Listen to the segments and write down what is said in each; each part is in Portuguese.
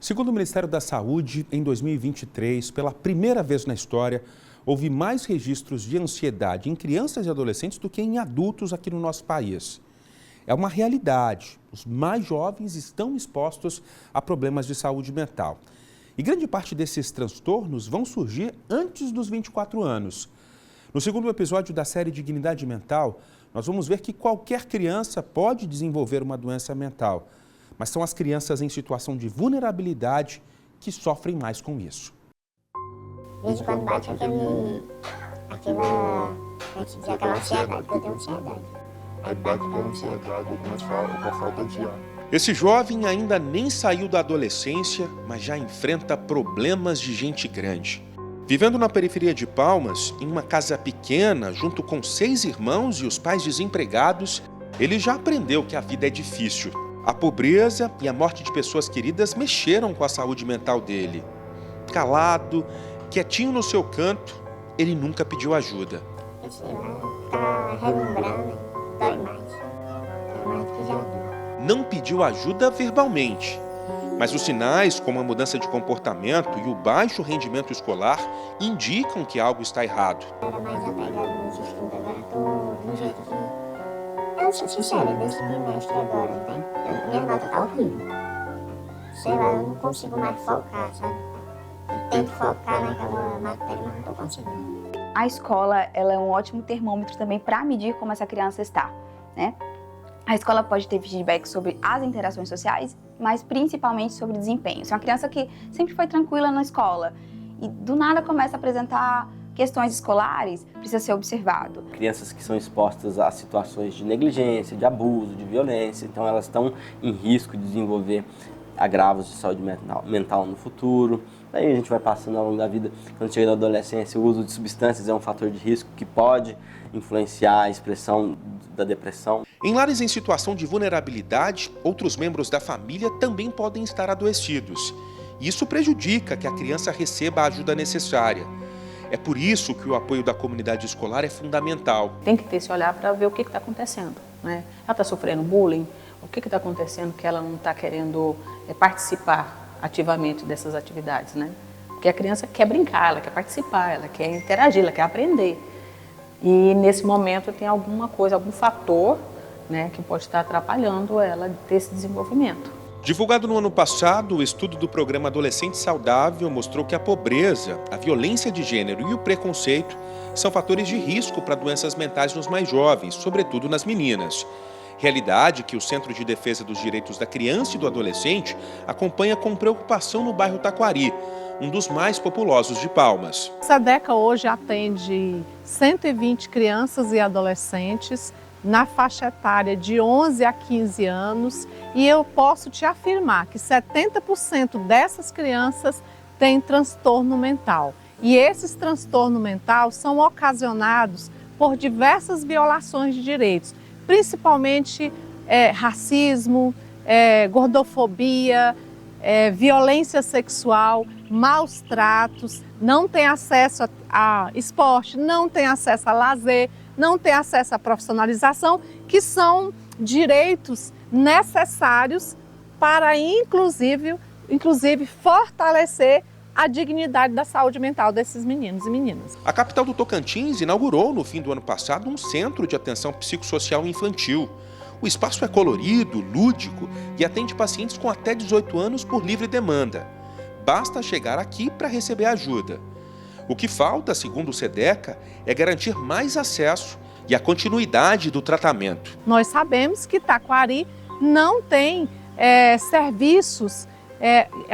Segundo o Ministério da Saúde, em 2023, pela primeira vez na história, houve mais registros de ansiedade em crianças e adolescentes do que em adultos aqui no nosso país. É uma realidade. Os mais jovens estão expostos a problemas de saúde mental. E grande parte desses transtornos vão surgir antes dos 24 anos. No segundo episódio da série Dignidade Mental, nós vamos ver que qualquer criança pode desenvolver uma doença mental. Mas são as crianças em situação de vulnerabilidade que sofrem mais com isso. Desde quando bate aquela ansiedade, porque eu tenho ansiedade. Aí bate pela ansiedade, algumas falam com a falta de ar. Esse jovem ainda nem saiu da adolescência, mas já enfrenta problemas de gente grande. Vivendo na periferia de Palmas, em uma casa pequena, junto com 6 irmãos e os pais desempregados, ele já aprendeu que a vida é difícil. A pobreza e a morte de pessoas queridas mexeram com a saúde mental dele. Calado, quietinho no seu canto, ele nunca pediu ajuda. Eu sei lá, tá relembrando, dói mais. Dói mais do que já dói. Não pediu ajuda verbalmente, mas os sinais, como a mudança de comportamento e o baixo rendimento escolar, indicam que algo está errado. Eu era mais apegado nos estudos, agora tô do jeito que... Eu sou sincera, desse bimestre agora, né? Minha nota tá horrível. Sei lá, eu não consigo mais focar, sabe? Eu tento focar naquela matéria, mas não tô conseguindo. A escola, ela é um ótimo termômetro também para medir como essa criança está, né? A escola pode ter feedback sobre as interações sociais, mas principalmente sobre desempenho. Se é uma criança que sempre foi tranquila na escola e do nada começa a apresentar questões escolares, precisa ser observado. Crianças que são expostas a situações de negligência, de abuso, de violência, então elas estão em risco de desenvolver agravos de saúde mental no futuro. Daí a gente vai passando ao longo da vida, quando chega na adolescência, o uso de substâncias é um fator de risco que pode influenciar a expressão da depressão. Em lares em situação de vulnerabilidade, outros membros da família também podem estar adoecidos. Isso prejudica que a criança receba a ajuda necessária. É por isso que o apoio da comunidade escolar é fundamental. Tem que ter esse olhar para ver o que está acontecendo, né? Ela está sofrendo bullying? O que está acontecendo que ela não está querendo participar ativamente dessas atividades, né? Porque a criança quer brincar, ela quer participar, ela quer interagir, ela quer aprender. E nesse momento tem alguma coisa, algum fator, né, que pode estar atrapalhando ela ter esse desenvolvimento. Divulgado no ano passado, o estudo do programa Adolescente Saudável mostrou que a pobreza, a violência de gênero e o preconceito são fatores de risco para doenças mentais nos mais jovens, sobretudo nas meninas. Realidade que o Centro de Defesa dos Direitos da Criança e do Adolescente acompanha com preocupação no bairro Taquari, um dos mais populosos de Palmas. A SEDECA hoje atende 120 crianças e adolescentes na faixa etária de 11 a 15 anos e eu posso te afirmar que 70% dessas crianças têm transtorno mental. E esses transtornos mentais são ocasionados por diversas violações de direitos, principalmente racismo, gordofobia, violência sexual, maus tratos, não tem acesso a esporte, não tem acesso a lazer, não tem acesso à profissionalização, que são direitos necessários para, inclusive fortalecer a dignidade da saúde mental desses meninos e meninas. A capital do Tocantins inaugurou, no fim do ano passado, um centro de atenção psicossocial infantil. O espaço é colorido, lúdico e atende pacientes com até 18 anos por livre demanda. Basta chegar aqui para receber ajuda. O que falta, segundo o SEDECA, é garantir mais acesso e a continuidade do tratamento. Nós sabemos que Taquari não tem serviços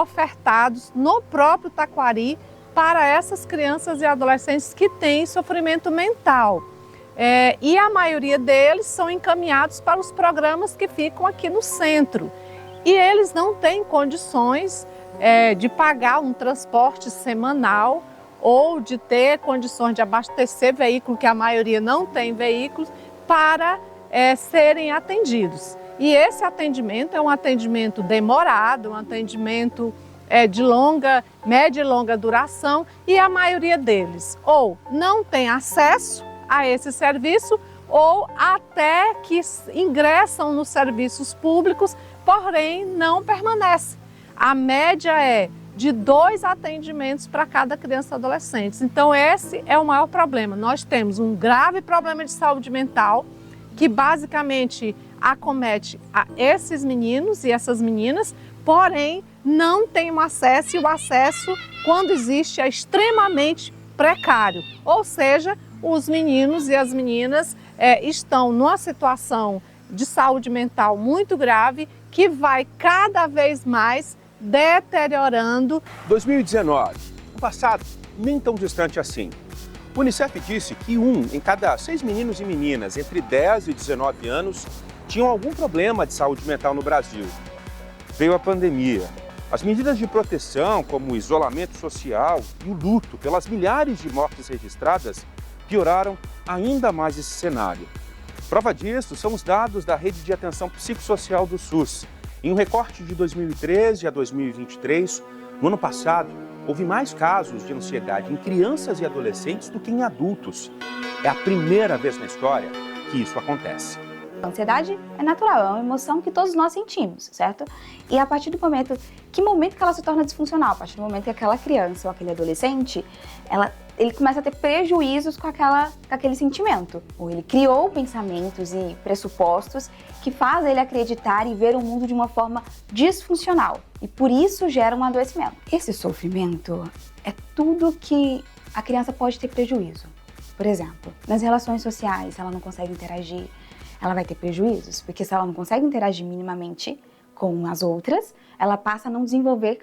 ofertados no próprio Taquari para essas crianças e adolescentes que têm sofrimento mental. E a maioria deles são encaminhados para os programas que ficam aqui no centro. E eles não têm condições de pagar um transporte semanal ou de ter condições de abastecer veículo, que a maioria não tem veículos, para serem atendidos. E esse atendimento é um atendimento demorado, um atendimento de média e longa duração, e a maioria deles ou não tem acesso a esse serviço ou até que ingressam nos serviços públicos, porém não permanece. a média é de 2 atendimentos para cada criança e adolescente. Então esse é o maior problema. Nós temos um grave problema de saúde mental que basicamente acomete a esses meninos e essas meninas, porém não tem um acesso, e o acesso, quando existe, é extremamente precário. Ou seja, os meninos e as meninas estão numa situação de saúde mental muito grave que vai cada vez mais deteriorando. 2019, um passado nem tão distante assim. O Unicef disse que 1 em cada 6 meninos e meninas entre 10 e 19 anos tinham algum problema de saúde mental no Brasil. Veio a pandemia. As medidas de proteção, como o isolamento social e o luto pelas milhares de mortes registradas, pioraram ainda mais esse cenário. Prova disso são os dados da Rede de Atenção Psicossocial do SUS. Em um recorte de 2013 a 2023, no ano passado, houve mais casos de ansiedade em crianças e adolescentes do que em adultos. É a primeira vez na história que isso acontece. A ansiedade é natural, é uma emoção que todos nós sentimos, certo? E a partir do momento que ela se torna disfuncional? A partir do momento que aquela criança ou aquele adolescente, ele começa a ter prejuízos com aquele sentimento. Ou ele criou pensamentos e pressupostos que fazem ele acreditar e ver o mundo de uma forma disfuncional. E por isso gera um adoecimento. Esse sofrimento é tudo que a criança pode ter prejuízo. Por exemplo, nas relações sociais, ela não consegue interagir, ela vai ter prejuízos, porque se ela não consegue interagir minimamente com as outras, ela passa a não desenvolver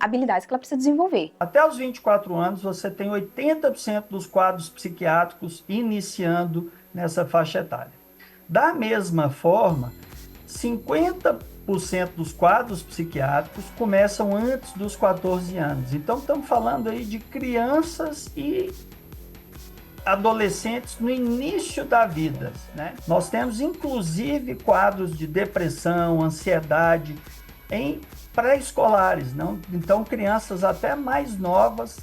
habilidades que ela precisa desenvolver. Até os 24 anos, você tem 80% dos quadros psiquiátricos iniciando nessa faixa etária. Da mesma forma, 50% dos quadros psiquiátricos começam antes dos 14 anos. Então, estamos falando aí de crianças e adolescentes no início da vida, né? Nós temos inclusive quadros de depressão, ansiedade em pré-escolares, não? Então crianças até mais novas,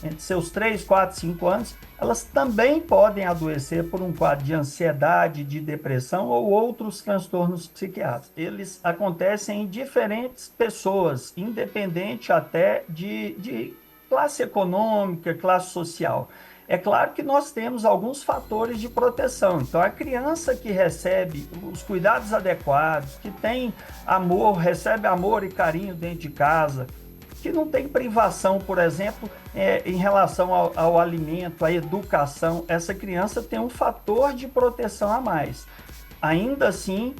entre seus 3, 4, 5 anos, elas também podem adoecer por um quadro de ansiedade, de depressão ou outros transtornos psiquiátricos. Eles acontecem em diferentes pessoas, independente até de classe econômica, classe social. É claro que nós temos alguns fatores de proteção. Então, a criança que recebe os cuidados adequados, que tem amor, recebe amor e carinho dentro de casa, que não tem privação, por exemplo, em relação ao alimento, à educação, essa criança tem um fator de proteção a mais. Ainda assim,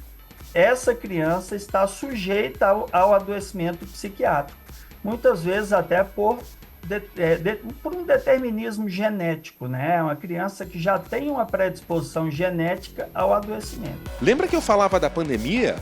essa criança está sujeita ao adoecimento psiquiátrico, muitas vezes até por um determinismo genético, né? Uma criança que já tem uma predisposição genética ao adoecimento. Lembra que eu falava da pandemia?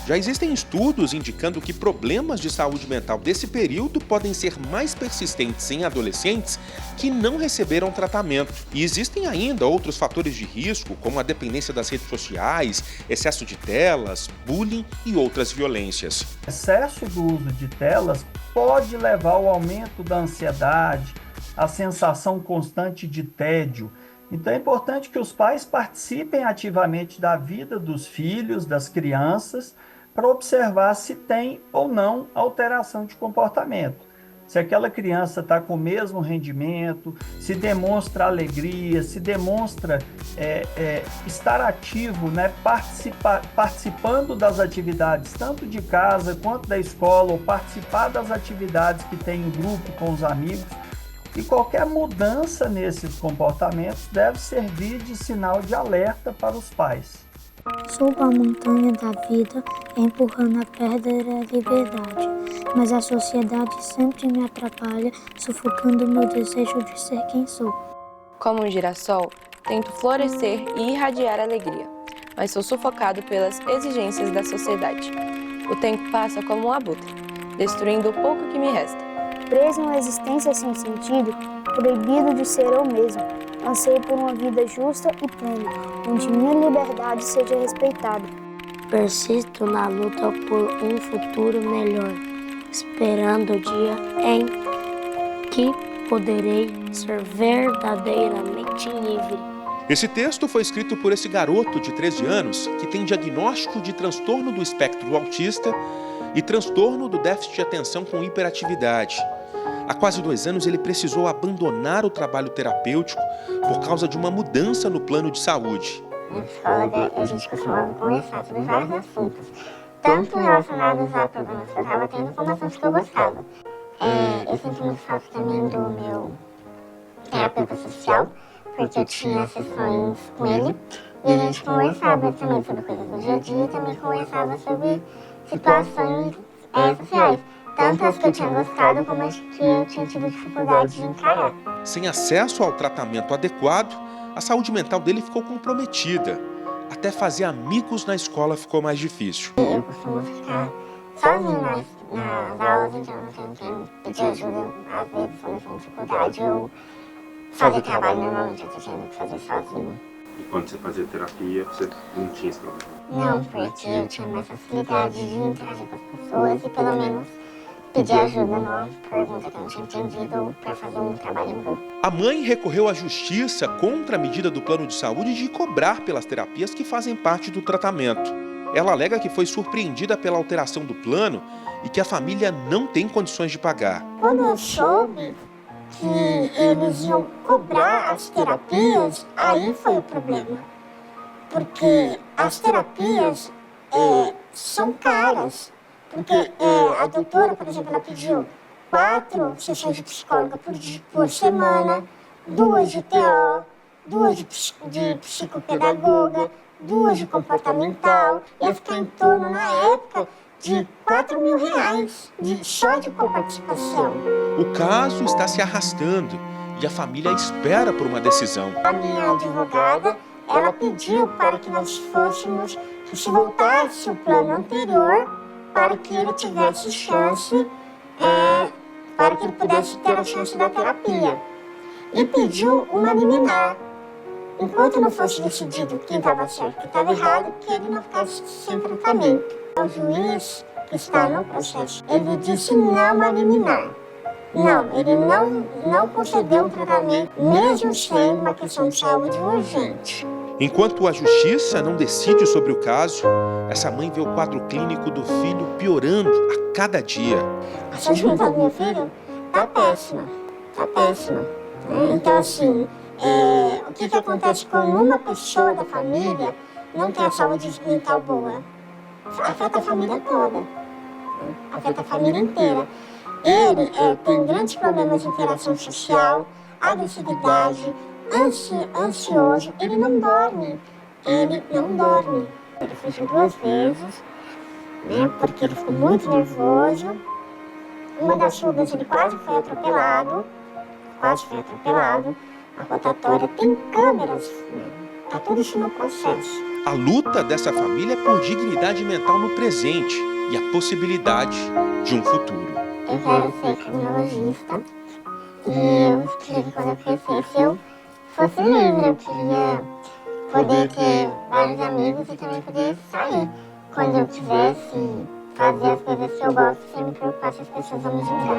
Já existem estudos indicando que problemas de saúde mental desse período podem ser mais persistentes em adolescentes que não receberam tratamento. E existem ainda outros fatores de risco, como a dependência das redes sociais, excesso de telas, bullying e outras violências. Excesso do uso de telas pode levar ao aumento da ansiedade, a sensação constante de tédio. Então é importante que os pais participem ativamente da vida dos filhos, das crianças, para observar se tem ou não alteração de comportamento. Se aquela criança está com o mesmo rendimento, se demonstra alegria, se demonstra estar ativo, né, participando das atividades tanto de casa quanto da escola, ou participar das atividades que tem em grupo com os amigos. E qualquer mudança nesses comportamentos deve servir de sinal de alerta para os pais. Subo a montanha da vida, empurrando a perder a liberdade, mas a sociedade sempre me atrapalha, sufocando meu desejo de ser quem sou. Como um girassol, tento florescer e irradiar alegria, mas sou sufocado pelas exigências da sociedade. O tempo passa como um abutre, destruindo o pouco que me resta. Preso em uma existência sem sentido, proibido de ser eu mesmo, anseio por uma vida justa e plena, onde minha liberdade seja respeitada. Persisto na luta por um futuro melhor, esperando o dia em que poderei ser verdadeiramente livre. Esse texto foi escrito por esse garoto de 13 anos que tem diagnóstico de transtorno do espectro autista e transtorno do déficit de atenção com hiperatividade. Há quase 2 anos ele precisou abandonar o trabalho terapêutico por causa de uma mudança no plano de saúde. Na psicóloga, a gente costumava conversar sobre vários assuntos, tanto relacionados a problemas que eu estava tendo, como assuntos que eu gostava. Eu sinto muito falta também do meu terapeuta social, porque eu tinha sessões com ele e a gente conversava também sobre coisas do dia a dia e também conversava sobre situações sociais, tanto as que eu tinha gostado como as que eu tinha tido dificuldade de encarar. Sem acesso ao tratamento adequado, a saúde mental dele ficou comprometida. Até fazer amigos na escola ficou mais difícil. Eu costumo ficar sozinho nas aulas, então eu não tenho que pedir ajuda. Às vezes, quando eu tenho dificuldade, eu fazer trabalho normalmente, eu tô tendo que fazer sozinho. E quando você fazia terapia, você não tinha esse problema? Não, porque eu tinha mais facilidade de interagir com as pessoas e pelo menos pedir ajuda numa pergunta que eu não tinha entendido para fazer um trabalho em grupo. A mãe recorreu à justiça contra a medida do plano de saúde de cobrar pelas terapias que fazem parte do tratamento. Ela alega que foi surpreendida pela alteração do plano e que a família não tem condições de pagar. Quando eu soube que eles iam cobrar as terapias, aí foi o problema. Porque as terapias são caras. Porque a doutora, por exemplo, ela pediu 4 sessões de psicóloga por semana, 2 de TO, 2 de psicopedagoga, 2 de comportamental. Ia ficar em torno, na época, de R$4.000 só de coparticipação. O caso está se arrastando e a família espera por uma decisão. A minha advogada, ela pediu para que nós fôssemos, que se voltasse o plano anterior, para que ele tivesse chance, para que ele pudesse ter a chance da terapia. E pediu uma liminar. Enquanto não fosse decidido quem estava certo e quem estava errado, que ele não ficasse sem tratamento. O juiz que está no processo, ele disse não a liminar. Não, ele não concedeu um tratamento, mesmo sendo uma questão de saúde urgente. Enquanto a justiça não decide sobre o caso, essa mãe vê o quadro clínico do filho piorando a cada dia. A saúde mental do meu filho está péssima, está péssima. Então, assim, o que acontece quando uma pessoa da família não tem a saúde mental boa? Afeta a família toda, afeta a família inteira. Ele tem grandes problemas de interação social, agressividade, ansioso, ele não dorme. Ele fugiu 2 vezes, né, porque ele ficou muito nervoso. Uma das fugas ele quase foi atropelado. A rotatória tem câmeras, né, tá tudo isso no processo. A luta dessa família é por dignidade mental no presente e a possibilidade de um futuro. Eu quero ser criminologista e eu queria que quando eu crescesse eu fosse livre. Eu queria poder ter vários amigos e também poder sair quando eu quisesse fazer as coisas que eu gosto sem me preocupar se as pessoas vão me julgar.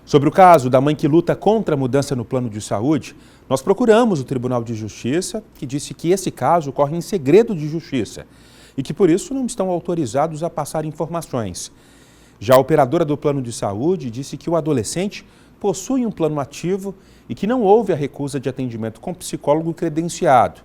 Sobre o caso da mãe que luta contra a mudança no plano de saúde, nós procuramos o Tribunal de Justiça, que disse que esse caso ocorre em segredo de justiça e que, por isso, não estão autorizados a passar informações. Já a operadora do plano de saúde disse que o adolescente possui um plano ativo e que não houve a recusa de atendimento com psicólogo credenciado.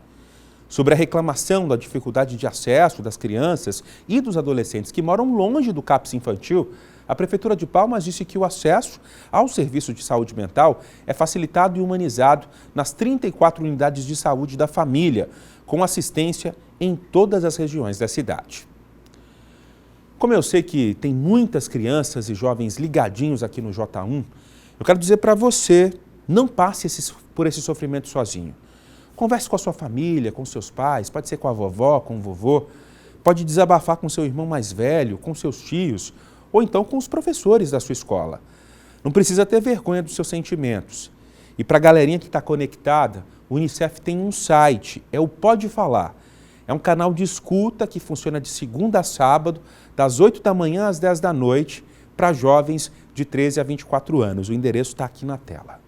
Sobre a reclamação da dificuldade de acesso das crianças e dos adolescentes que moram longe do CAPS infantil, a Prefeitura de Palmas disse que o acesso ao serviço de saúde mental é facilitado e humanizado nas 34 unidades de saúde da família, com assistência em todas as regiões da cidade. Como eu sei que tem muitas crianças e jovens ligadinhos aqui no J1, eu quero dizer para você, não passe por esse sofrimento sozinho. Converse com a sua família, com seus pais, pode ser com a vovó, com o vovô, pode desabafar com seu irmão mais velho, com seus tios, ou então com os professores da sua escola. Não precisa ter vergonha dos seus sentimentos. E para a galerinha que está conectada, o Unicef tem um site, é o Pode Falar. É um canal de escuta que funciona de segunda a sábado, das 8 da manhã às 10 da noite, para jovens de 13 a 24 anos. O endereço está aqui na tela.